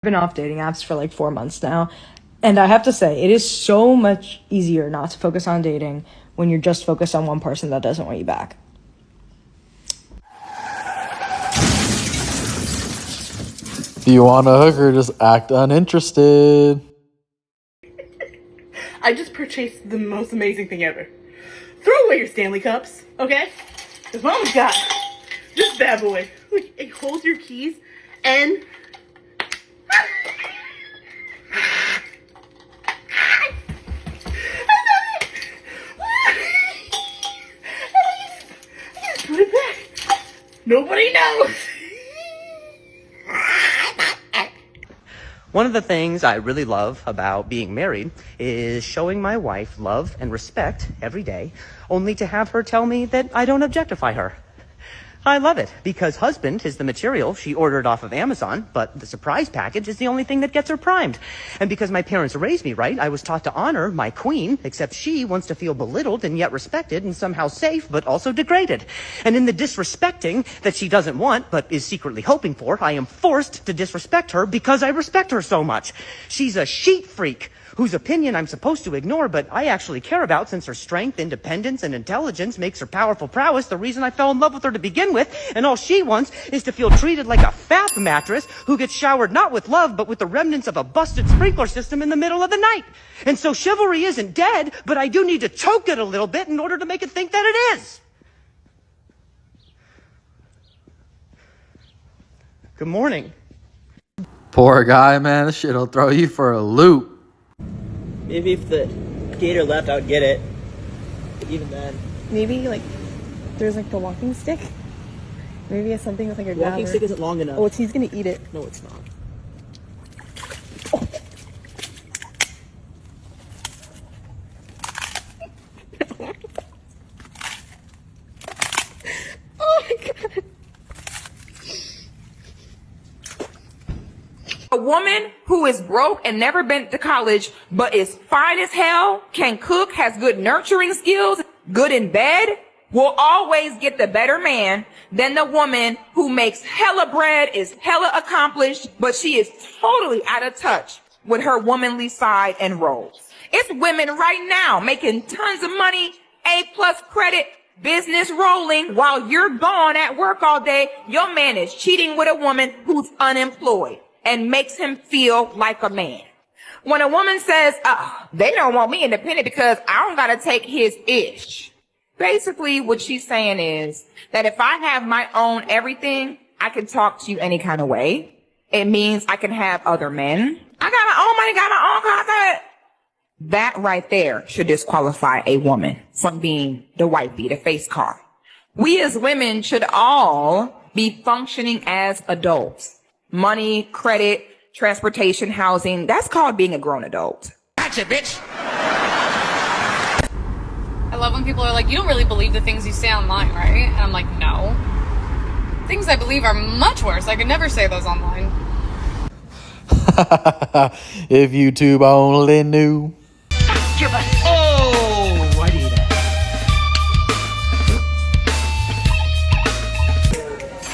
Been off dating apps for like 4 months now, and I have to say it is so much easier not to focus on dating when you're just focused on one person that doesn't want you back. If you want a hooker, just act uninterested. I just purchased the most amazing thing ever. Throw away your Stanley Cups, okay? Because Mama's got this bad boy. It holds your keys and... Put it back. Nobody knows. One of the things I really love about being married is showing my wife love and respect every day, only to have her tell me that I don't objectify her. I love it, because husband is the material she ordered off of Amazon, but the surprise package is the only thing that gets her primed. And because my parents raised me right, I was taught to honor my queen, except she wants to feel belittled and yet respected and somehow safe, but also degraded. And in the disrespecting that she doesn't want, but is secretly hoping for, I am forced to disrespect her because I respect her so much. She's a sheet freak, whose opinion I'm supposed to ignore, but I actually care about, since her strength, independence, and intelligence makes her powerful prowess the reason I fell in love with her to begin with, and all she wants is to feel treated like a faff mattress who gets showered not with love, but with the remnants of a busted sprinkler system in the middle of the night. And so chivalry isn't dead, but I do need to choke it a little bit in order to make it think that it is. Good morning. Poor guy, man. This shit'll throw you for a loop. Maybe if the gator left, I would get it. But even then. Maybe, like, there's, like, the walking stick. Maybe it's something with, like, a The walking stick isn't long enough. Oh, he's gonna eat it. No, it's not. Oh, my God. A woman who is broke and never been to college, but is fine as hell, can cook, has good nurturing skills, good in bed, will always get the better man than the woman who makes hella bread, is hella accomplished, but she is totally out of touch with her womanly side and roles. It's women right now making tons of money, A+ credit, business rolling, while you're gone at work all day. Your man is cheating with a woman who's unemployed and makes him feel like a man. When a woman says, they don't want me independent because I don't gotta take his ish. Basically, what she's saying is that if I have my own everything, I can talk to you any kind of way. It means I can have other men. I got my own money, got my own car. That right there should disqualify a woman from being the wifey, the face car. We as women should all be functioning as adults. Money, credit, transportation, housing. That's called being a grown adult. Gotcha, bitch! I love when people are like, you don't really believe the things you say online, right? And I'm like, no. Things I believe are much worse. I could never say those online. If YouTube only knew. Oh, I do that.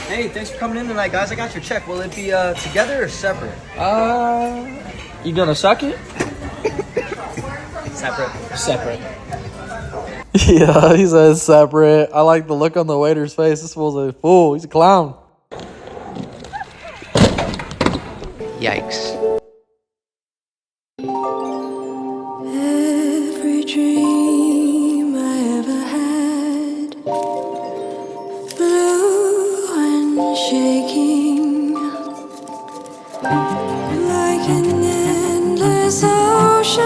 Hey, thanks for coming in tonight, guys. I got your check. Will it be together or separate? You gonna suck it? Separate. Separate. Yeah, he says separate. I like the look on the waiter's face. This fool's a fool. He's a clown. Yikes. Every dream I ever had, blue and shaking, like an endless ocean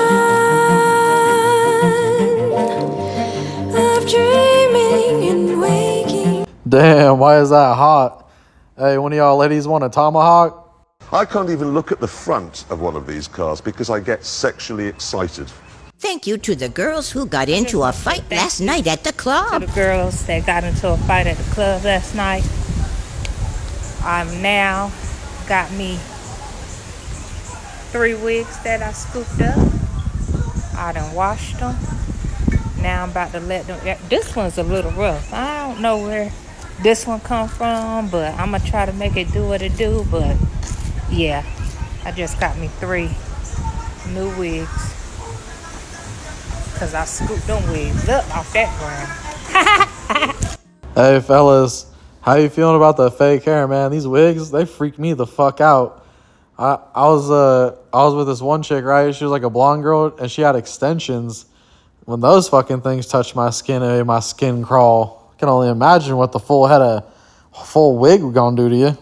of dreaming and waking. Damn, why is that hot? Hey, one of y'all ladies want a tomahawk? I can't even look at the front of one of these cars because I get sexually excited. Thank you to the girls who got into a fight last night at the club. To the girls that got into a fight at the club last night. I'm now got me 3 wigs that I scooped up. I done washed them. Now I'm about to let them. This one's a little rough. I don't know where this one come from, but I'm gonna try to make it do what it do. But yeah, I just got me 3 new wigs. Cause I scooped them wigs up off that ground. Hey fellas, how you feeling about the fake hair, man? These wigs, they freak me the fuck out. I was with this one chick, right? She was like a blonde girl, and she had extensions. When those fucking things touched my skin, it made my skin crawl. I can only imagine what the full wig gonna do to you.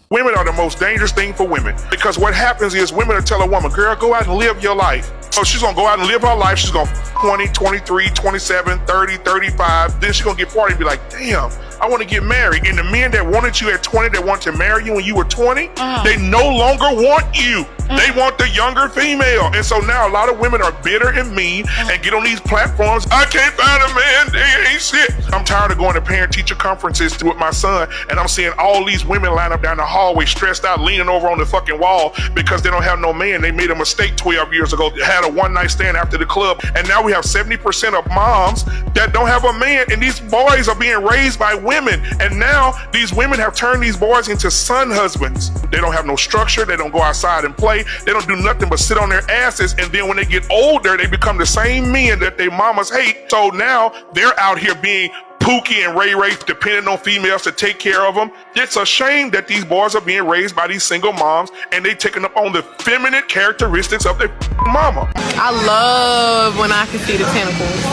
Women are the most dangerous thing for women because what happens is women will tell a woman, girl, go out and live your life. So she's gonna go out and live her life. She's gonna 20, 23, 27, 30, 35. Then she's gonna get 40 and be like, damn, I want to get married. And the men that wanted you at 20, that wanted to marry you when you were 20, they no longer want you. They want the younger female. And so now a lot of women are bitter and mean and get on these platforms. I can't find a man, they ain't shit. I'm tired of going to parent-teacher conferences with my son, and I'm seeing all these women line up down the hallway, stressed out, leaning over on the fucking wall because they don't have no man. They made a mistake 12 years ago, had a one-night stand after the club, and now we have 70% of moms that don't have a man, and these boys are being raised by women, and now these women have turned these boys into son husbands. They don't have no structure, they don't go outside and play, they don't do nothing but sit on their asses, and then when they get older, they become the same men that their mamas hate. So now they're out here being Pookie and Ray Ray, depending on females to take care of them. It's a shame that these boys are being raised by these single moms, and they taking up on the feminine characteristics of their mama. I love when I can see the tentacles.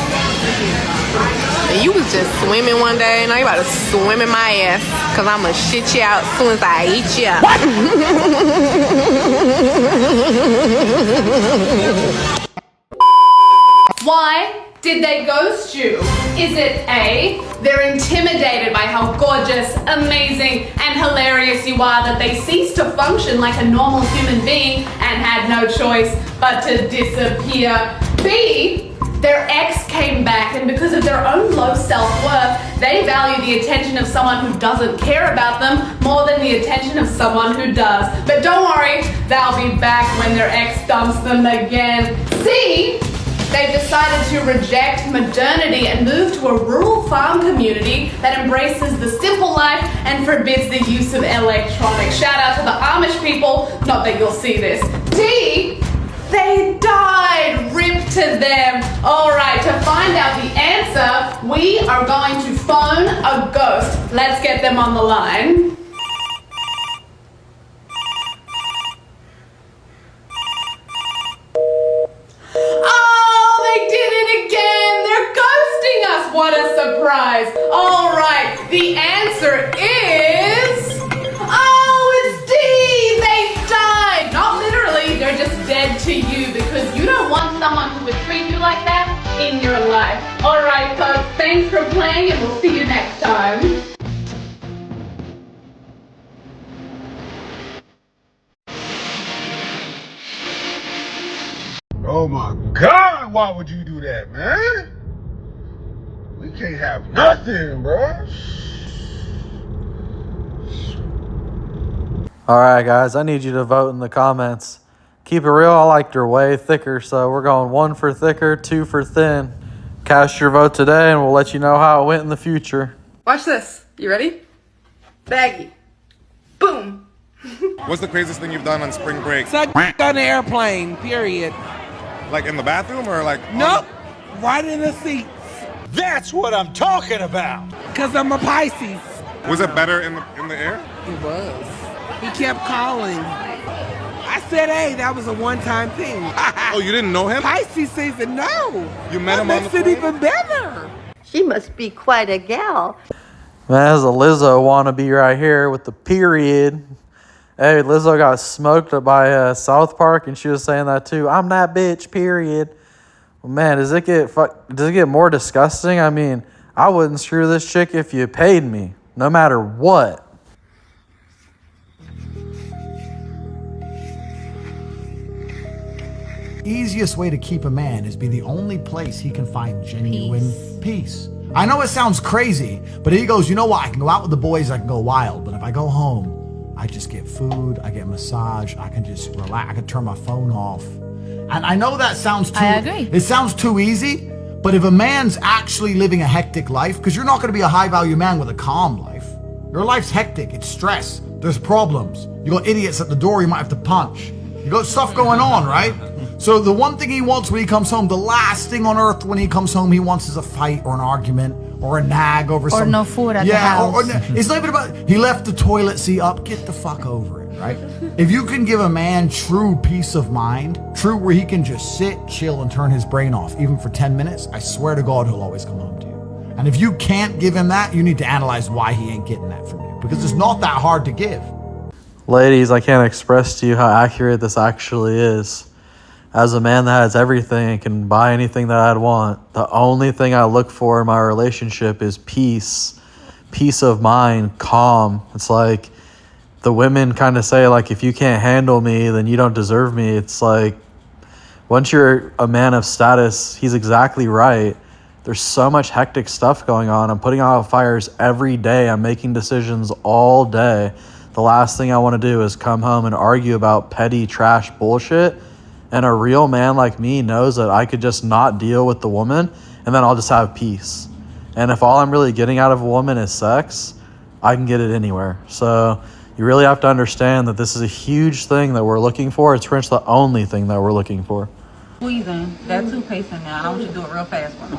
And you was just swimming one day, and now you about to swim in my ass, cause I'ma shit you out as soon as I eat you up. Why did they ghost you? Is it A, they're intimidated by how gorgeous, amazing, and hilarious you are that they ceased to function like a normal human being and had no choice but to disappear? B, their ex came back, and because of their own low self-worth, they value the attention of someone who doesn't care about them more than the attention of someone who does. But don't worry, they'll be back when their ex dumps them again. C, they've decided to reject modernity and move to a rural farm community that embraces the simple life and forbids the use of electronics. Shout out to the Amish people, not that you'll see this. D, they died, rip to them. All right, to find out the answer, we are going to phone a ghost. Let's get them on the line. What a surprise. All right, the answer is... Oh, it's D! They died! Not literally, they're just dead to you because you don't want someone who would treat you like that in your life. All right, folks, thanks for playing and we'll see you next time. Oh my God, why would you do that, man? We can't have nothing, bro. Alright guys, I need you to vote in the comments. Keep it real, I liked her way thicker, so we're going 1 for thicker, 2 for thin. Cast your vote today and we'll let you know how it went in the future. Watch this. You ready? Baggy. Boom. What's the craziest thing you've done on spring break? Suck on the airplane, period. Like in the bathroom or like? Nope, right in the seat. That's what I'm talking about. Cause I'm a Pisces. Was it better in the air? It was. He kept calling. I said, hey, that was a one-time thing. Oh, you didn't know him? Pisces season, no. You met him on the phone? That makes it even better. She must be quite a gal. Man, there's a Lizzo wannabe right here with the period. Hey, Lizzo got smoked by South Park, and she was saying that too. I'm that bitch, period. Well, man, does it get more disgusting? I mean, I wouldn't screw this chick if you paid me, no matter what. Easiest way to keep a man is be the only place he can find genuine peace. I know it sounds crazy, but he goes, you know what? I can go out with the boys, I can go wild, but if I go home, I just get food, I get massage, I can just relax, I can turn my phone off. And I know that sounds too... I agree. It sounds too easy, but if a man's actually living a hectic life, because you're not going to be a high-value man with a calm life. Your life's hectic, it's stress, there's problems. You got idiots at the door you might have to punch. You got stuff going on, right? So the one thing he wants when he comes home, the last thing on earth when he comes home, he wants is a fight or an argument or a nag over something. Or no food at the house. It's not even about, he left the toilet seat up, get the fuck over it, right? If you can give a man true peace of mind, true where he can just sit, chill, and turn his brain off, even for 10 minutes, I swear to God, he'll always come home to you. And if you can't give him that, you need to analyze why he ain't getting that from you, because it's not that hard to give. Ladies, I can't express to you how accurate this actually is. As a man that has everything and can buy anything that I'd want, the only thing I look for in my relationship is peace of mind, calm. It's like the women kind of say, like, if you can't handle me, then you don't deserve me. It's like, once you're a man of status, he's exactly right. There's so much hectic stuff going on. I'm putting out fires every day. I'm making decisions all day. The last thing I want to do is come home and argue about petty trash bullshit. And a real man like me knows that I could just not deal with the woman and then I'll just have peace. And if all I'm really getting out of a woman is sex, I can get it anywhere. So you really have to understand that this is a huge thing that we're looking for. It's pretty much the only thing that we're looking for. Squeezing that toothpaste in there. I want you to do it real fast for me.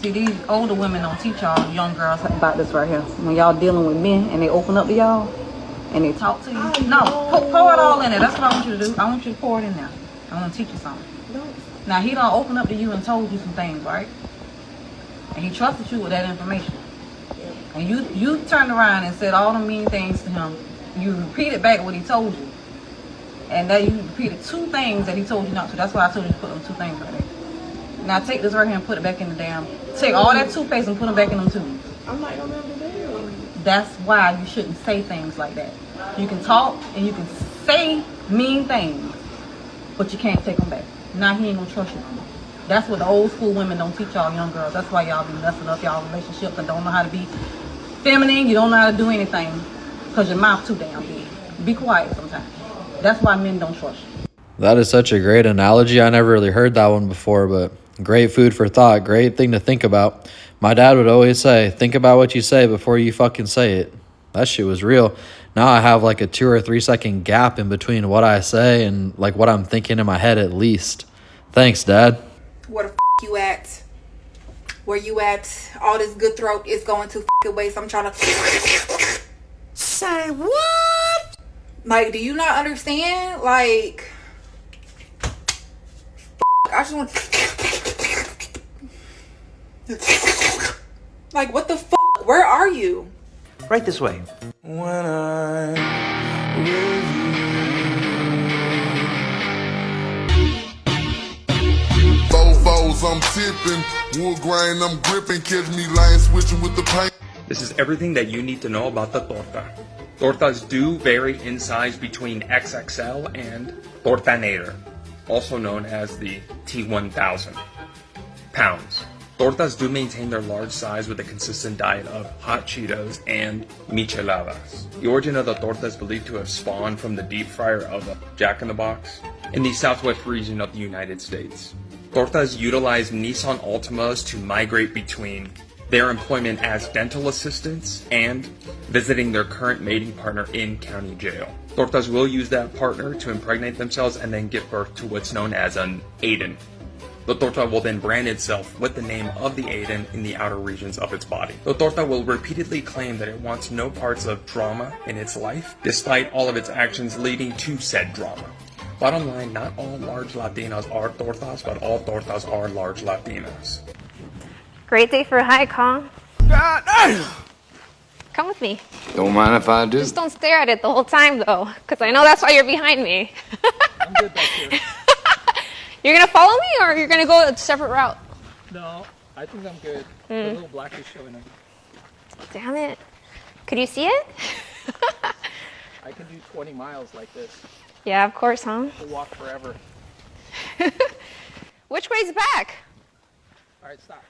See, these older women don't teach y'all young girls about this right here. When y'all dealing with men and they open up to y'all, and they talk to you. No, pour it all in there. That's what I want you to do. I want you to pour it in there. I want to teach you something. Now, he done opened up to you and told you some things, right? And he trusted you with that information. And you turned around and said all the mean things to him. You repeated back what he told you. And then you repeated 2 things that he told you not to. That's why I told you to put them 2 things right there. Now, take this right here and put it back in the damn... Take all that toothpaste and put them back in them tubes. I'm not gonna do that. That's why you shouldn't say things like that. You can talk and you can say mean things, but you can't take them back. Now he ain't gonna trust you. That's what the old school women don't teach y'all young girls. That's why y'all be messing up y'all relationships and don't know how to be feminine. You don't know how to do anything because your mouth too damn big. Be quiet sometimes. That's why men don't trust you. That is such a great analogy. I never really heard that one before, but great food for thought. Great thing to think about. My dad would always say, think about what you say before you fucking say it. That shit was real. Now I have like a 2 or 3 second gap in between what I say and like what I'm thinking in my head at least. Thanks, Dad. Where the you at? Where you at? All this good throat is going to waste. I'm trying to... Say what? Like, do you not understand? Like... I just want... Like, what the fuck? Where are you? Right this way. When I'm with you. Fofos, I'm tipping. Wood grain, I'm gripping. Catch me lying, switching with the paint. This is everything that you need to know about the torta. Tortas do vary in size between XXL and Tortanator, also known as the T1000 pounds. Tortas do maintain their large size with a consistent diet of hot Cheetos and micheladas. The origin of the torta is believed to have spawned from the deep fryer of a Jack in the Box in the southwest region of the United States. Tortas utilize Nissan Altimas to migrate between their employment as dental assistants and visiting their current mating partner in county jail. Tortas will use that partner to impregnate themselves and then give birth to what's known as an Aiden. The torta will then brand itself with the name of the Aiden in the outer regions of its body. The torta will repeatedly claim that it wants no parts of drama in its life, despite all of its actions leading to said drama. Bottom line, not all large Latinas are tortas, but all tortas are large Latinas. Great day for a hike, huh? God damn! Come with me. Don't mind if I do. Just don't stare at it the whole time, though, because I know that's why you're behind me. I'm good back here. You're gonna follow me, or you're gonna go a separate route? No, I think I'm good. The little black is showing up. Damn it. Could you see it? I can do 20 miles like this. Yeah, of course, huh? We'll walk forever. Which way's back? All right, stop.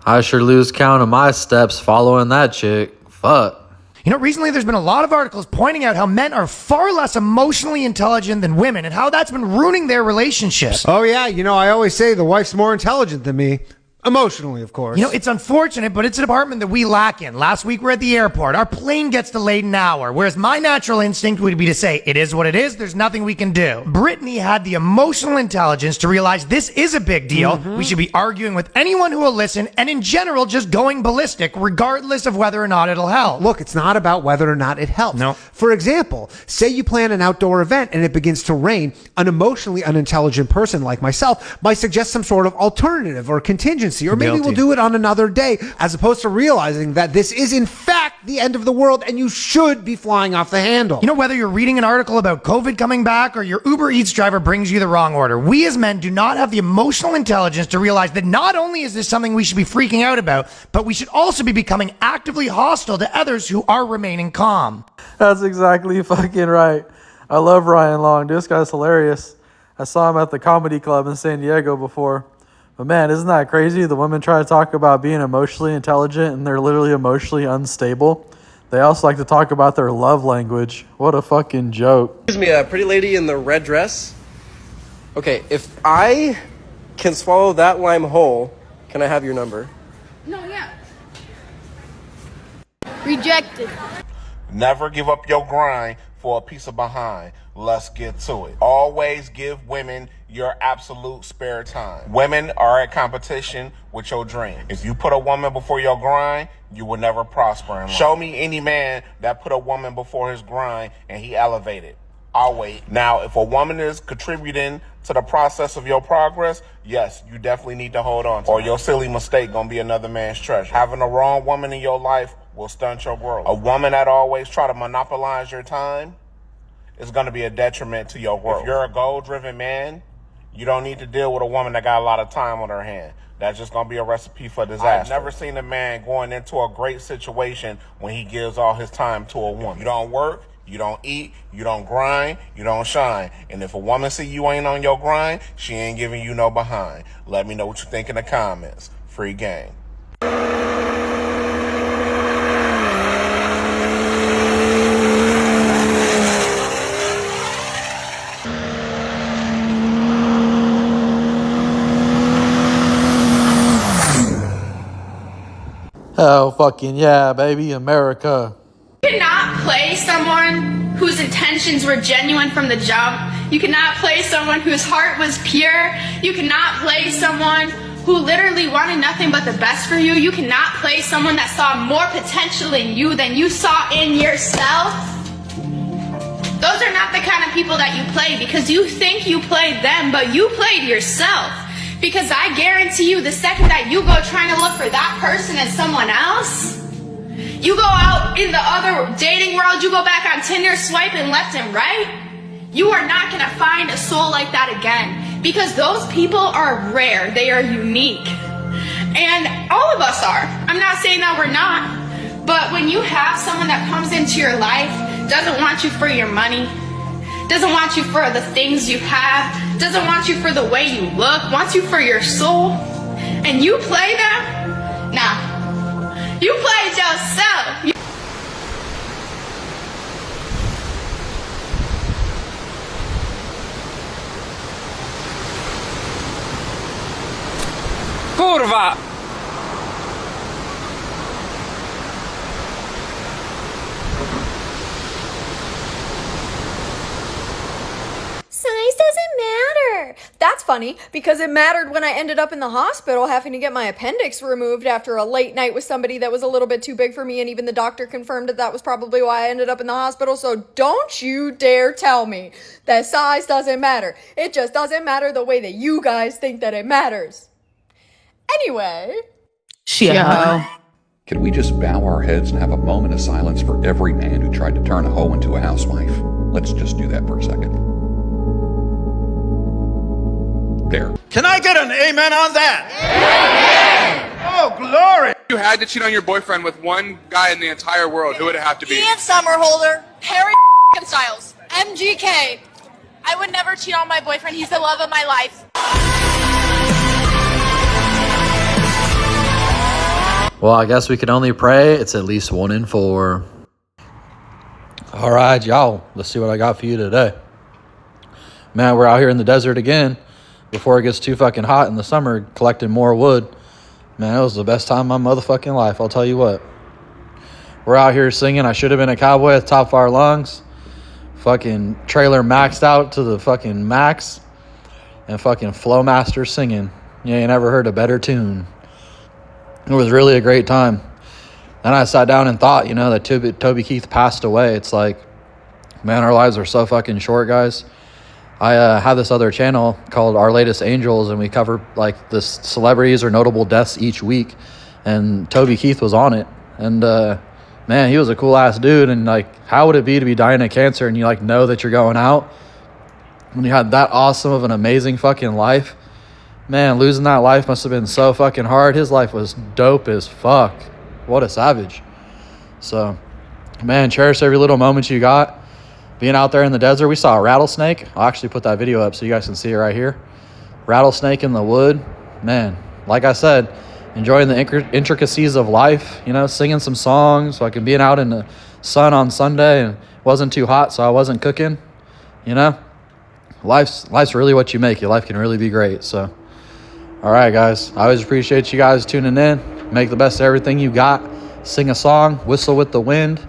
I sure lose count of my steps following that chick. Fuck. You know, recently there's been a lot of articles pointing out how men are far less emotionally intelligent than women and how that's been ruining their relationships. Oh, yeah. You know, I always say the wife's more intelligent than me. Emotionally, of course. You know, it's unfortunate, but it's a department that we lack in. Last week we're at the airport. Our plane gets delayed an hour, whereas my natural instinct would be to say, it is what it is, there's nothing we can do. Brittany had the emotional intelligence to realize this is a big deal. We should be arguing with anyone who will listen, and in general, just going ballistic, regardless of whether or not it'll help. Look, it's not about whether or not it helps. No. For example, say you plan an outdoor event and it begins to rain. An emotionally unintelligent person like myself might suggest some sort of alternative or contingency, or maybe Guilty. we'll do it on another day, as opposed to realizing that this is in fact the end of the world and you should be flying off the handle. You know, whether you're reading an article about COVID coming back or your Uber Eats driver brings you the wrong order, we as men do not have the emotional intelligence to realize that not only is this something we should be freaking out about, but we should also be becoming actively hostile to others who are remaining calm. That's exactly fucking right. I love Ryan Long. This guy's hilarious. I saw him at the comedy club in San Diego before. But man, isn't that crazy? The women try to talk about being emotionally intelligent and they're literally emotionally unstable. They also like to talk about their love language. What a fucking joke. Excuse me, a pretty lady in the red dress. Okay, if I can swallow that lime whole, can I have your number? No, yeah. Rejected. Never give up your grind for a piece of behind. Let's get to it. Always give women your absolute spare time. Women are at competition with your dream. If you put a woman before your grind, you will never prosper in life. Show me any man that put a woman before his grind and he elevated. I'll wait. Now, if a woman is contributing to the process of your progress, yes, you definitely need to hold on to her, or your silly mistake gonna be another man's treasure. Having the wrong woman in your life will stunt your growth. A woman that always try to monopolize your time is going to be a detriment to your growth. If you're a goal-driven man, you don't need to deal with a woman that got a lot of time on her hand. That's just going to be a recipe for disaster. I've never seen a man going into a great situation when he gives all his time to a woman. You don't work, you don't eat, you don't grind, you don't shine. And if a woman see you ain't on your grind, she ain't giving you no behind. Let me know what you think in the comments. Free game. Hell fucking yeah, baby, America. You cannot play someone whose intentions were genuine from the jump. You cannot play someone whose heart was pure. You cannot play someone who literally wanted nothing but the best for you. You cannot play someone that saw more potential in you than you saw in yourself. Those are not the kind of people that you play, because you think you played them, but you played yourself. Because I guarantee you, the second that you go trying to look for that person as someone else, you go out in the other dating world, you go back on Tinder swiping left and right, you are not going to find a soul like that again. Because those people are rare. They are unique. And all of us are. I'm not saying that we're not. But when you have someone that comes into your life, doesn't want you for your money, doesn't want you for the things you have, doesn't want you for the way you look, wants you for your soul, and you play them? Nah. You played yourself. Kurwa! Size doesn't matter. That's funny, because it mattered when I ended up in the hospital having to get my appendix removed after a late night with somebody that was a little bit too big for me, and even the doctor confirmed that was probably why I ended up in the hospital. So don't you dare tell me that size doesn't matter. It just doesn't matter the way that you guys think that it matters. Anyway. Can we just bow our heads and have a moment of silence for every man who tried to turn a hoe into a housewife? Let's just do that for a second. There. Can I get an amen on that? Amen. Oh, glory. If you had to cheat on your boyfriend with one guy in the entire world, who would it have to be? Ian Somerhalder, Harry Styles, MGK. I would never cheat on my boyfriend. He's the love of my life. Well, I guess we can only pray it's at least 1 in 4. All right, y'all. Let's see what I got for you today. Man, we're out here in the desert again before it gets too fucking hot in the summer, collecting more wood. Man, it was the best time of my motherfucking life, I'll tell you what. We're out here singing I Should Have Been a Cowboy at the top of our lungs. Fucking trailer maxed out to the fucking max. And fucking Flowmaster singing. You ain't never heard a better tune. It was really a great time. Then I sat down and thought, you know, that Toby Keith passed away. It's like, man, our lives are so fucking short, guys. I have this other channel called Our Latest Angels, and we cover like the celebrities or notable deaths each week. And Toby Keith was on it. And man, he was a cool ass dude. And like, how would it be to be dying of cancer and you like know that you're going out when you had that awesome of an amazing fucking life? Man, losing that life must have been so fucking hard. His life was dope as fuck. What a savage. So, man, cherish every little moment you got. Being out there in the desert, we saw a rattlesnake. I'll actually put that video up so you guys can see it right here. Rattlesnake in the wood. Man, like I said, enjoying the intricacies of life, you know, singing some songs, fucking being out in the sun on Sunday, and it wasn't too hot, so I wasn't cooking, you know. Life's really what you make. Your life can really be great. So, all right, guys. I always appreciate you guys tuning in. Make the best of everything you got. Sing a song. Whistle with the wind.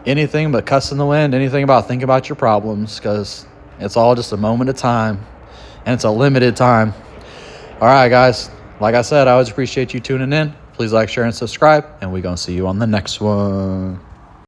Anything but cuss in the wind. Anything about think about your problems, because it's all just a moment of time, and it's a limited time. All right, guys. Like I said, I always appreciate you tuning in. Please like, share, and subscribe, and we're going to see you on the next one.